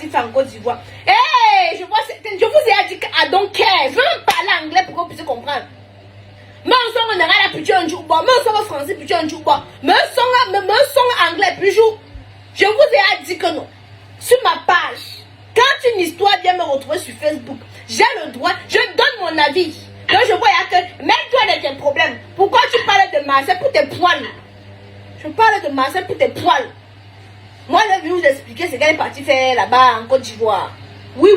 parti faire en Côte d'Ivoire. Hey, je vois certaines, je vous ai dit que I don't care. Je veux même parler anglais pour que vous puissiez comprendre. Mais on sent qu'on a la putain un jour, mais on sent français putain un jour, mais on sent anglais plus jour. Je vous ai dit que non. Sur ma page, quand une histoire vient me retrouver sur Facebook, j'ai le droit, je donne mon avis. Donc je vois que, même toi avec tes problèmes, pourquoi tu parles de Marseille pour tes poils? Je parle de Marseille pour tes poils. Moi, je vais vous expliquer ce qu'elle est partie faire là-bas en Côte d'Ivoire. Oui.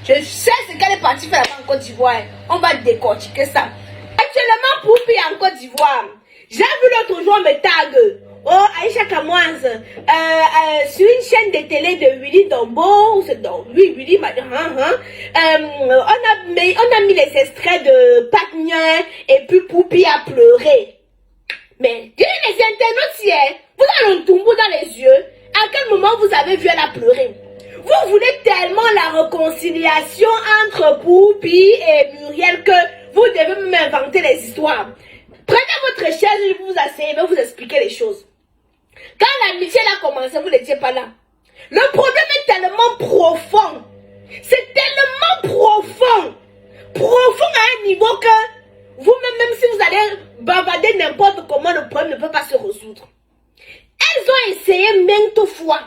Je sais ce qu'elle est partie faire là-bas en Côte d'Ivoire. On va décortiquer ça. Actuellement, Poupi en Côte d'Ivoire. J'ai vu l'autre jour me tag. Oh, Aïcha Kamoise. Sur une chaîne de télé de Willy Dombo. Oui, Willy m'a dit. On a mis les extraits de Patnia et puis Poupi a pleuré. Mais, dis les internautes si vous avez un tombeau dans les yeux. À quel moment vous avez vu elle a pleuré? Vous voulez tellement la réconciliation entre Poupi et Muriel que vous devez m'inventer les histoires. Prenez votre chaise, je vais vous asseyez, je vais vous expliquer les choses. Quand l'amitié a commencé, vous n'étiez pas là. Le problème est tellement profond. C'est tellement profond. Profond à un niveau que vous-même, même si vous allez bavarder n'importe comment, le problème ne peut pas se résoudre. Elles ont essayé maintes fois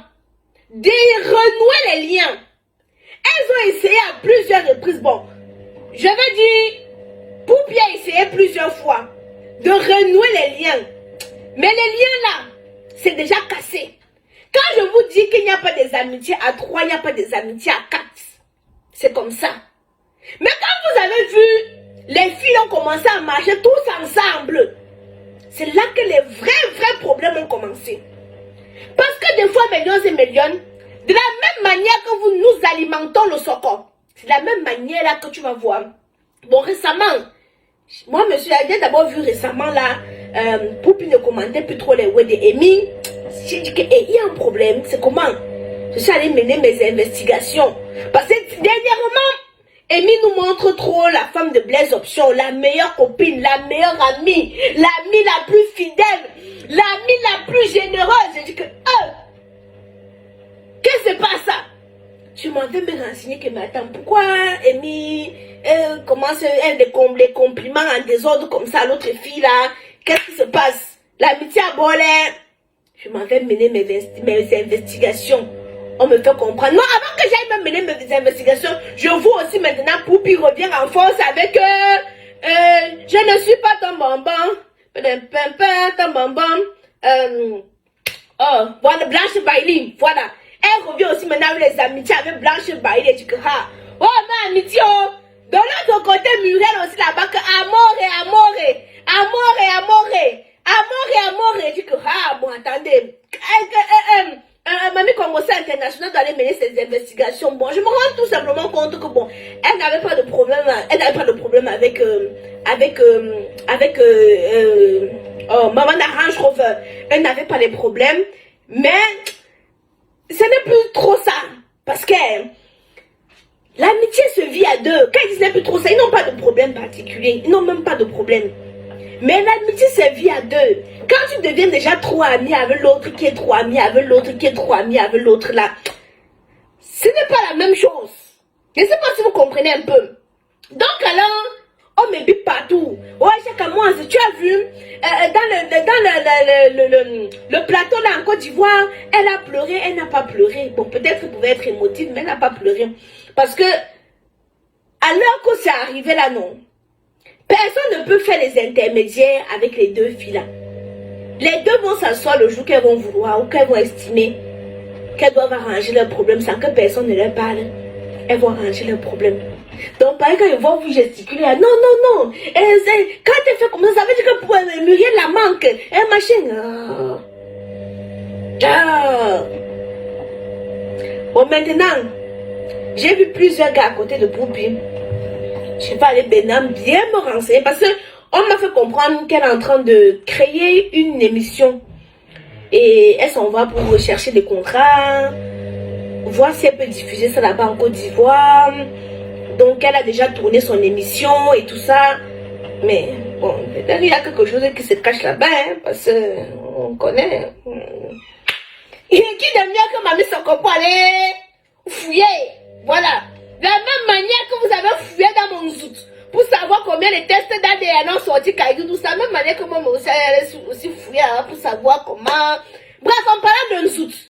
de renouer les liens. Elles ont essayé à plusieurs reprises. Bon, je vais dire, Poupi a essayé plusieurs fois de renouer les liens. Mais les liens là, c'est déjà cassé. Quand je vous dis qu'il n'y a pas des amitiés à 3, il n'y a pas des amitiés à 4. C'est comme ça. Mais quand vous avez vu, les filles ont commencé à marcher tous ensemble. C'est là que les vrais problèmes ont commencé. Parce que des fois, millions et millions, de la même manière que nous alimentons le soccer, c'est de la même manière là que tu vas voir. Bon, récemment, moi, monsieur, j'ai d'abord vu récemment là, Poupi ne commentait plus trop les web de Amy. J'ai dit qu'il y a un problème, c'est comment? Je suis allée mener mes investigations. Parce que dernièrement, Amy nous montre trop la femme de Blaise Option, la meilleure copine, la meilleure amie, l'amie la plus fidèle, l'amie la plus généreuse. J'ai dit que, qu'est-ce que c'est pas ça? Tu m'en veux me renseigner que, mais attends, pourquoi Amy commence les compliments en désordre comme ça à l'autre fille là? Qu'est-ce qui se passe? L'amitié à Bolé. Je m'en vais mener mes investigations. On me fait comprendre. Non, avant que j'aille me mener mes investigations, je vois aussi maintenant Poupi revient en force avec je ne suis pas ton bonbon. Ton bonbon. Voilà, Blanche Bailey. Voilà. Elle revient aussi maintenant avec les amitiés avec Blanche Bailey. Je dis que, oh, ma amitié, oh. De l'autre côté, Muriel aussi là-bas, que amore. Je dis que, bon, attendez. Mamie Congossé internationale d'aller mener ses investigations. Bon, je me rends tout simplement compte que bon, elle n'avait pas de problème. Elle n'avait pas de problème avec Maman Range Rover. Elle n'avait pas de problèmes, mais ce n'est plus trop ça, parce que l'amitié se vit à deux. Quand ils disent n'est plus trop ça, ils n'ont pas de problème particulier. Ils n'ont même pas de problème. Mais l'amitié se vit à deux. Quand tu deviens déjà trop ami avec l'autre, qui est trop ami avec l'autre, qui est trop ami avec l'autre là, ce n'est pas la même chose. Je ne sais pas si vous comprenez un peu. Donc alors, on me bip partout. Ouais, chaque mois, tu as vu, le plateau là en Côte d'Ivoire, elle a pleuré, elle n'a pas pleuré. Bon, peut-être qu'elle pouvait être émotive, mais elle n'a pas pleuré. Parce que, alors que c'est arrivé là, non. Personne ne peut faire les intermédiaires avec les deux filles là. Les deux vont s'asseoir le jour qu'elles vont vouloir ou qu'elles vont estimer qu'elles doivent arranger leurs problèmes sans que personne ne leur parle. Elles vont arranger leurs problèmes. Donc, par exemple, ils vont vous gesticuler. Non. Quand elle fait comme ça, ça veut dire que pour Muriel la manque. Un machin. Bon, maintenant, j'ai vu plusieurs gars à côté de Poupi. Je vais aller bien me renseigner parce qu'on m'a fait comprendre qu'elle est en train de créer une émission et elle s'en va pour rechercher des contrats, voir si elle peut diffuser ça là-bas en Côte d'Ivoire. Donc elle a déjà tourné son émission et tout ça, mais bon, peut-être il y a quelque chose qui se cache là-bas, hein, parce qu'on connaît. Et qui de mieux que mamie Sokopale? fouillé. Voilà. De la même manière que vous avez fouillé dans mon zout pour savoir combien les tests d'ADN ont sorti Kaidou, de la même manière que moi aussi fouillé pour savoir comment. Bref, en parlant de zout,